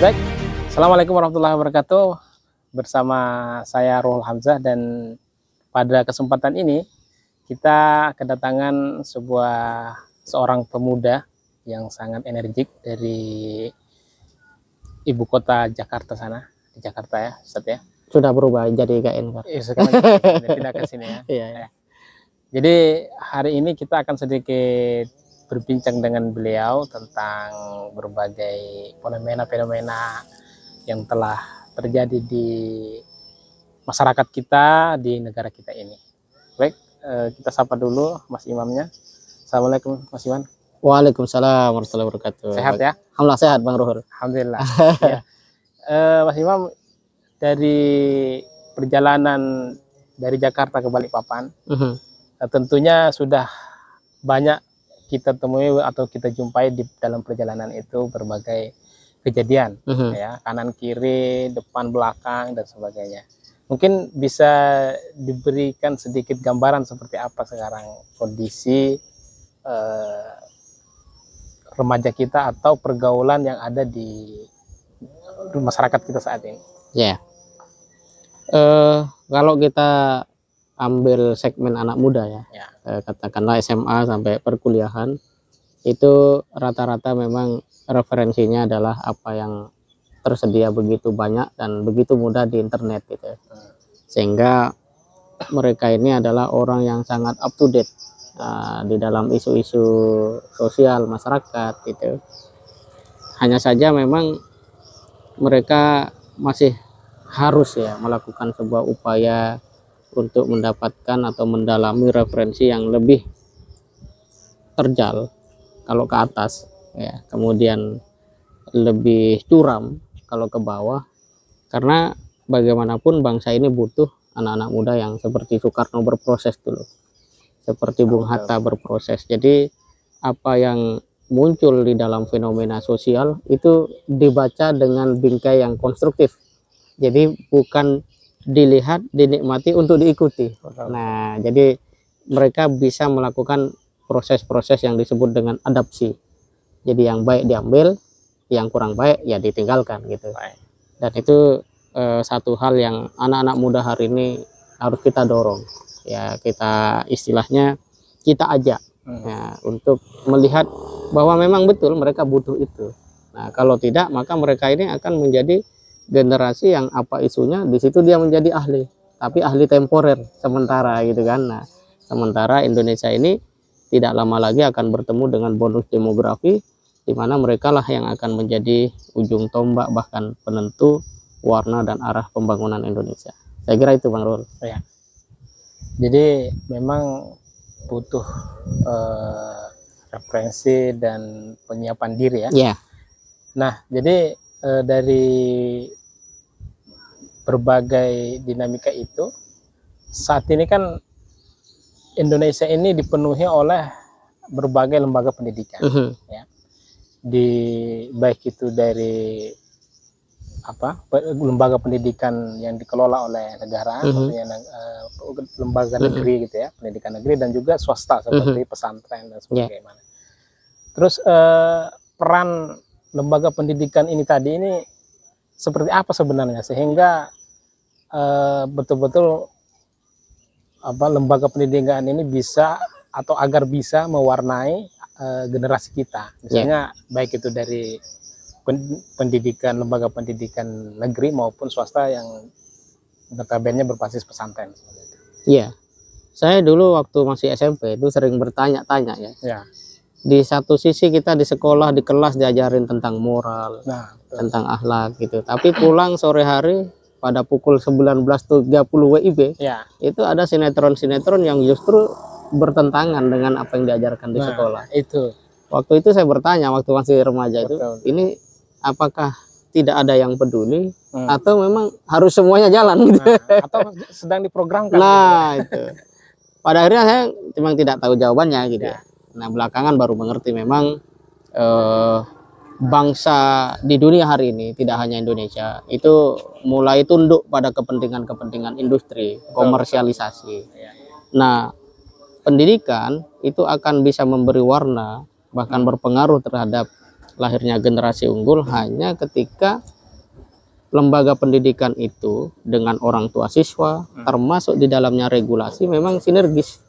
Baik, Assalamualaikum warahmatullahi wabarakatuh. Bersama saya Ruhul Hamzah, dan pada kesempatan ini kita kedatangan seorang pemuda yang sangat energik dari ibu kota Jakarta sana, di Jakarta ya, Ustaz ya. Sudah berubah jadi IKN, Pak. Sekarang tidak ke sini ya. Iya. Jadi hari ini kita akan sedikit berbincang dengan beliau tentang berbagai fenomena-fenomena yang telah terjadi di masyarakat kita, di negara kita ini. Baik, kita sapa dulu Mas Imamnya. Assalamualaikum Mas Iman. Waalaikumsalam warahmatullahi wabarakatuh. Sehat ya? Alhamdulillah sehat, Bang Ruhul. Alhamdulillah. Ya. Mas Imam, dari perjalanan dari Jakarta ke Balikpapan, tentunya sudah banyak kita temui atau kita jumpai di dalam perjalanan itu berbagai kejadian, ya, kanan kiri, depan belakang dan sebagainya. Mungkin bisa diberikan sedikit gambaran seperti apa sekarang kondisi remaja kita atau pergaulan yang ada di masyarakat kita saat ini. Ya. Kalau kita ambil segmen anak muda ya, katakanlah SMA sampai perkuliahan, itu rata-rata memang referensinya adalah apa yang tersedia begitu banyak dan begitu mudah di internet gitu. Sehingga mereka ini adalah orang yang sangat up to date di dalam isu-isu sosial masyarakat gitu. Hanya saja memang mereka masih harus ya melakukan sebuah upaya untuk mendapatkan atau mendalami referensi yang lebih terjal kalau ke atas ya, kemudian lebih curam kalau ke bawah, karena bagaimanapun bangsa ini butuh anak-anak muda yang seperti Soekarno berproses dulu, seperti Bung Hatta berproses. Jadi apa yang muncul di dalam fenomena sosial itu dibaca dengan bingkai yang konstruktif, jadi bukan dilihat, dinikmati untuk diikuti. Nah, jadi mereka bisa melakukan proses-proses yang disebut dengan adapsi. Jadi yang baik diambil, yang kurang baik ya ditinggalkan gitu. Dan itu satu hal yang anak-anak muda hari ini harus kita dorong. Ya, kita istilahnya kita ajak ya, untuk melihat bahwa memang betul mereka butuh itu. Nah, kalau tidak maka mereka ini akan menjadi generasi yang apa isunya di situ dia menjadi ahli, tapi ahli temporer sementara gitu kan. Nah, sementara Indonesia ini tidak lama lagi akan bertemu dengan bonus demografi, di mana mereka lah yang akan menjadi ujung tombak bahkan penentu warna dan arah pembangunan Indonesia. Saya kira itu, Bang Rul. Ya. Jadi memang butuh referensi dan penyiapan diri ya. Yeah. Nah, jadi dari berbagai dinamika itu, saat ini kan Indonesia ini dipenuhi oleh berbagai lembaga pendidikan, ya, baik itu dari lembaga pendidikan yang dikelola oleh negara, lembaga negeri gitu ya, pendidikan negeri, dan juga swasta seperti pesantren dan sebagainya. Terus peran lembaga pendidikan ini tadi ini seperti apa sebenarnya sehingga betul-betul lembaga pendidikan ini bisa atau agar bisa mewarnai generasi kita, misalnya baik itu dari pendidikan, lembaga pendidikan negeri maupun swasta yang notabene berbasis pesantren. Iya, saya dulu waktu masih SMP itu sering bertanya-tanya ya. Di satu sisi kita di sekolah, di kelas diajarin tentang moral, tentang akhlak gitu. Tapi pulang sore hari pada pukul 19.30 WIB, itu ada sinetron-sinetron yang justru bertentangan dengan apa yang diajarkan di sekolah. Itu. Waktu itu saya bertanya waktu masih remaja itu, ini apakah tidak ada yang peduli atau memang harus semuanya jalan gitu? Atau sedang diprogramkan? Nah, itu. Pada akhirnya saya memang tidak tahu jawabannya gitu ya. Nah, belakangan baru mengerti memang bangsa di dunia hari ini, tidak hanya Indonesia, itu mulai tunduk pada kepentingan-kepentingan industri, komersialisasi. Nah, pendidikan itu akan bisa memberi warna, bahkan berpengaruh terhadap lahirnya generasi unggul hanya ketika lembaga pendidikan itu dengan orang tua siswa, termasuk di dalamnya regulasi, memang sinergis.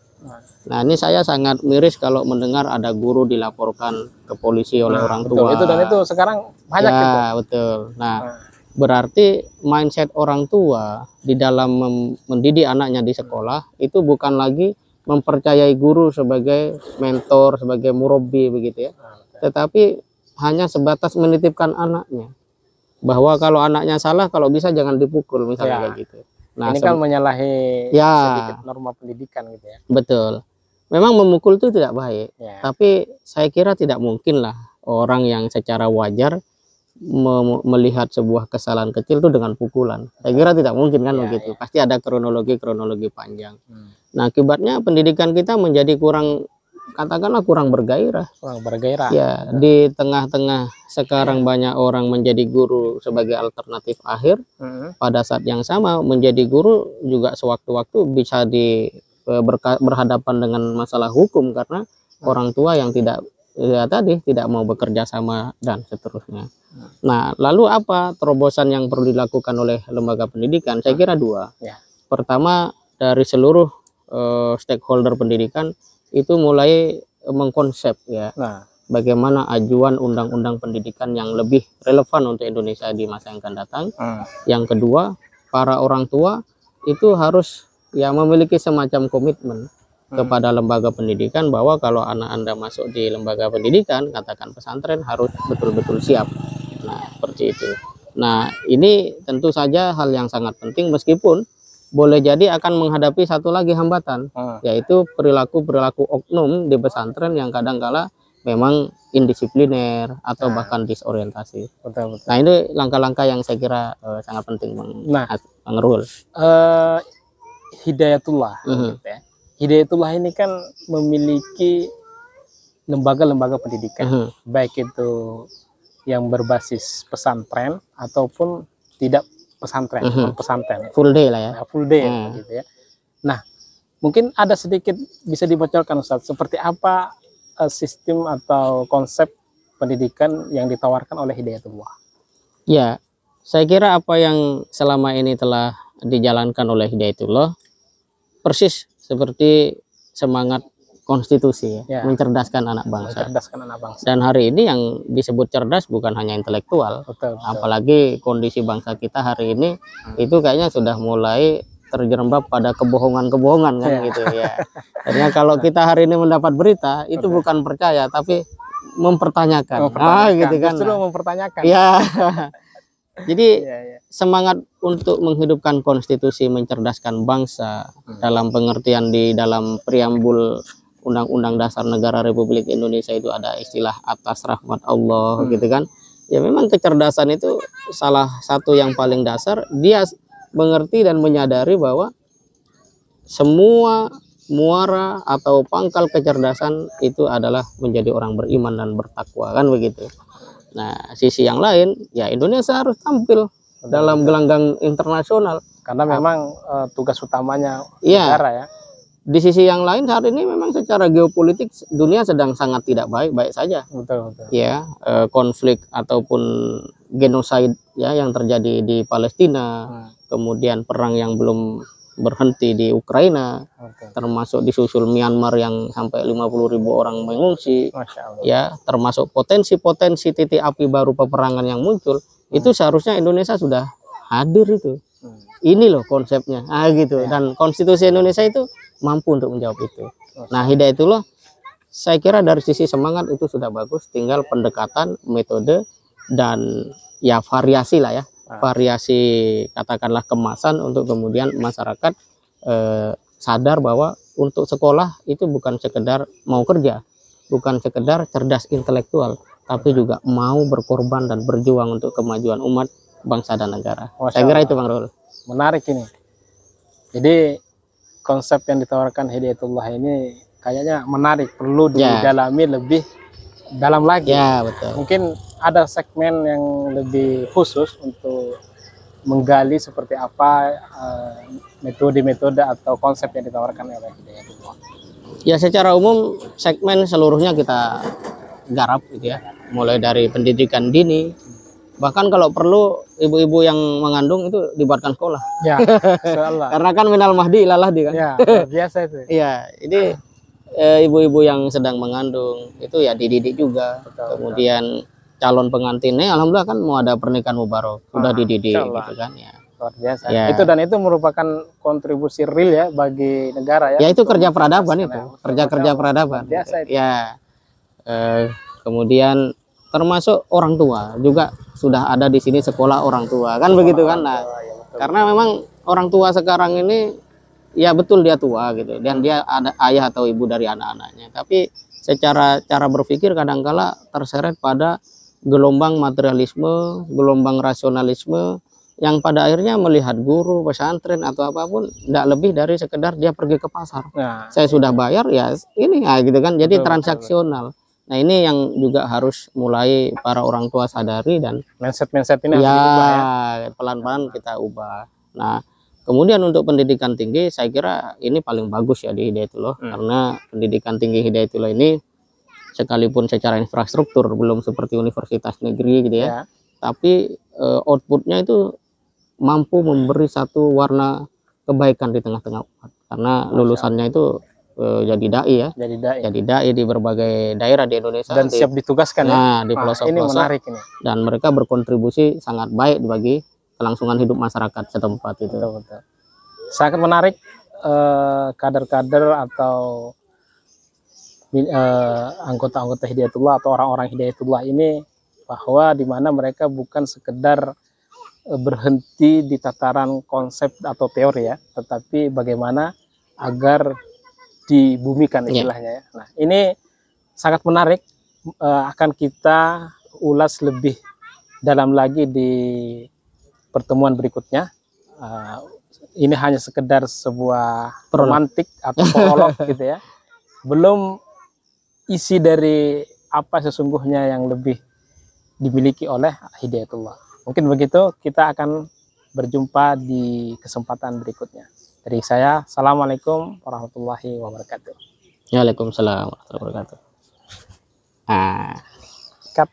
Nah, ini saya sangat miris kalau mendengar ada guru dilaporkan ke polisi oleh orang betul, tua. itu sekarang banyak ya, gitu. Betul. Nah, berarti mindset orang tua di dalam mendidik anaknya di sekolah itu bukan lagi mempercayai guru sebagai mentor, sebagai murabbi begitu ya. Tetapi hanya sebatas menitipkan anaknya. Bahwa kalau anaknya salah, kalau bisa jangan dipukul misalnya kayak gitu. Nah, ini kan menyalahi sedikit norma pendidikan gitu ya. Betul. Memang memukul itu tidak baik. Tapi saya kira tidak mungkin lah orang yang secara wajar melihat sebuah kesalahan kecil itu dengan pukulan. Saya kira tidak mungkin kan begitu. Pasti ada kronologi panjang. Nah, akibatnya pendidikan kita menjadi kurang, katakanlah kurang bergairah. Ya, di tengah-tengah sekarang banyak orang menjadi guru sebagai alternatif akhir. Pada saat yang sama menjadi guru juga sewaktu-waktu bisa berhadapan dengan masalah hukum karena orang tua yang tidak mau bekerja sama dan seterusnya. Nah, lalu apa terobosan yang perlu dilakukan oleh lembaga pendidikan? Saya kira dua. Pertama, dari seluruh stakeholder pendidikan itu mulai mengkonsep ya, bagaimana ajuan undang-undang pendidikan yang lebih relevan untuk Indonesia di masa yang akan datang. Yang kedua, para orang tua itu harus ya memiliki semacam komitmen kepada lembaga pendidikan bahwa kalau anak Anda masuk di lembaga pendidikan, katakan pesantren, harus betul-betul siap. Nah, seperti itu. Nah, ini tentu saja hal yang sangat penting meskipun boleh jadi akan menghadapi satu lagi hambatan, yaitu perilaku-perilaku oknum di pesantren yang kadang-kala memang indisipliner atau bahkan disorientasi. Betul. Nah, ini langkah-langkah yang saya kira sangat penting, Bang Rul. Hidayatullah, gitu ya. Hidayatullah ini kan memiliki lembaga-lembaga pendidikan, baik itu yang berbasis pesantren ataupun tidak pesantren, pesantren, full day lah ya, full day gitu ya. Nah, mungkin ada sedikit bisa dibocorkan Ustadz, seperti apa sistem atau konsep pendidikan yang ditawarkan oleh Hidayatullah? Ya, saya kira apa yang selama ini telah dijalankan oleh Hidayatullah persis seperti semangat konstitusi ya, mencerdaskan anak bangsa. Dan hari ini yang disebut cerdas bukan hanya intelektual, apalagi kondisi bangsa kita hari ini itu kayaknya sudah mulai terjerembab pada kebohongan-kebohongan kan gitu ya. Artinya kalau kita hari ini mendapat berita itu bukan percaya tapi mempertanyakan. Gitu kan. Justru mempertanyakan. Ya. Jadi semangat untuk menghidupkan konstitusi mencerdaskan bangsa dalam pengertian di dalam preambul Undang-Undang Dasar Negara Republik Indonesia itu ada istilah atas rahmat Allah gitu kan. Ya memang kecerdasan itu salah satu yang paling dasar, dia mengerti dan menyadari bahwa semua muara atau pangkal kecerdasan itu adalah menjadi orang beriman dan bertakwa kan begitu. Nah, sisi yang lain ya Indonesia harus tampil dalam gelanggang internasional karena memang tugas utamanya negara ya. Di sisi yang lain saat ini memang secara geopolitik dunia sedang sangat tidak baik-baik saja. Betul. Ya, konflik ataupun genosid ya yang terjadi di Palestina, kemudian perang yang belum berhenti di Ukraina, termasuk disusul Myanmar yang sampai 50.000 orang mengungsi. Ya, termasuk potensi-potensi titik api baru peperangan yang muncul, itu seharusnya Indonesia sudah hadir itu. Ini loh konsepnya, gitu. Dan konstitusi Indonesia itu mampu untuk menjawab itu. Nah, Hidayatullah, saya kira dari sisi semangat itu sudah bagus, tinggal pendekatan, metode, dan ya variasi lah ya, variasi katakanlah kemasan untuk kemudian masyarakat sadar bahwa untuk sekolah itu bukan sekedar mau kerja, bukan sekedar cerdas intelektual, tapi juga mau berkorban dan berjuang untuk kemajuan umat, bangsa dan negara. Saya kira itu Bang Rul. Menarik ini. Jadi konsep yang ditawarkan Hidayatullah ini kayaknya menarik, perlu didalami lebih dalam lagi. Ya, betul. Mungkin ada segmen yang lebih khusus untuk menggali seperti apa metode-metode atau konsep yang ditawarkan oleh Hidayatullah. Ya, secara umum segmen seluruhnya kita garap gitu ya, mulai dari pendidikan dini, bahkan kalau perlu ibu-ibu yang mengandung itu dibuatkan sekolah. Ya, insyaallah. Karena kan minal mahdi ilal lahdi kan. Ya, luar biasa itu. Iya, ini ibu-ibu yang sedang mengandung itu ya dididik juga. Betul, Kemudian calon pengantinnya alhamdulillah kan mau ada pernikahan mubarak, sudah dididik insyaallah. gitu kan ya. Luar biasa. Ya. Itu merupakan kontribusi real ya bagi negara ya. Ya itu kerja peradaban itu, kerja-kerja peradaban. Biasa itu. Ya. Kemudian termasuk orang tua juga sudah ada di sini sekolah orang tua kan begitu kan. Nah, karena memang orang tua sekarang ini ya betul dia tua gitu dan dia ada ayah atau ibu dari anak-anaknya, tapi secara cara berpikir kadangkala terseret pada gelombang materialisme, gelombang rasionalisme yang pada akhirnya melihat guru pesantren atau apapun tidak lebih dari sekedar dia pergi ke pasar. Nah, Saya sudah bayar ya ini ya gitu kan, jadi betul, transaksional. Nah ini yang juga harus mulai para orang tua sadari dan mindset ini harus ya diubah ya. pelan-pelan kita ubah. Nah kemudian untuk pendidikan tinggi saya kira ini paling bagus ya di Hidayatullah, karena pendidikan tinggi Hidayatullah ini sekalipun secara infrastruktur belum seperti universitas negeri gitu ya. Tapi outputnya itu mampu memberi satu warna kebaikan di tengah-tengah umat, karena lulusannya itu jadi dai ya, jadi dai di berbagai daerah di Indonesia dan siap ditugaskan ya. Di pelosok-pelosok. Ini menarik ini. Dan mereka berkontribusi sangat baik bagi kelangsungan hidup masyarakat setempat itu. Betul. Sangat menarik kader-kader atau anggota-anggota Hidayatullah atau orang-orang Hidayatullah ini, bahwa di mana mereka bukan sekedar berhenti di tataran konsep atau teori ya, tetapi bagaimana agar dibumikan istilahnya ya. Nah ini sangat menarik, akan kita ulas lebih dalam lagi di pertemuan berikutnya. Ini hanya sekedar sebuah romantik atau prolog gitu ya, belum isi dari apa sesungguhnya yang lebih dimiliki oleh Hidayatullah. Mungkin begitu, kita akan berjumpa di kesempatan berikutnya. Dari saya, Assalamualaikum warahmatullahi wabarakatuh. Waalaikumsalam warahmatullahi wabarakatuh. Cut.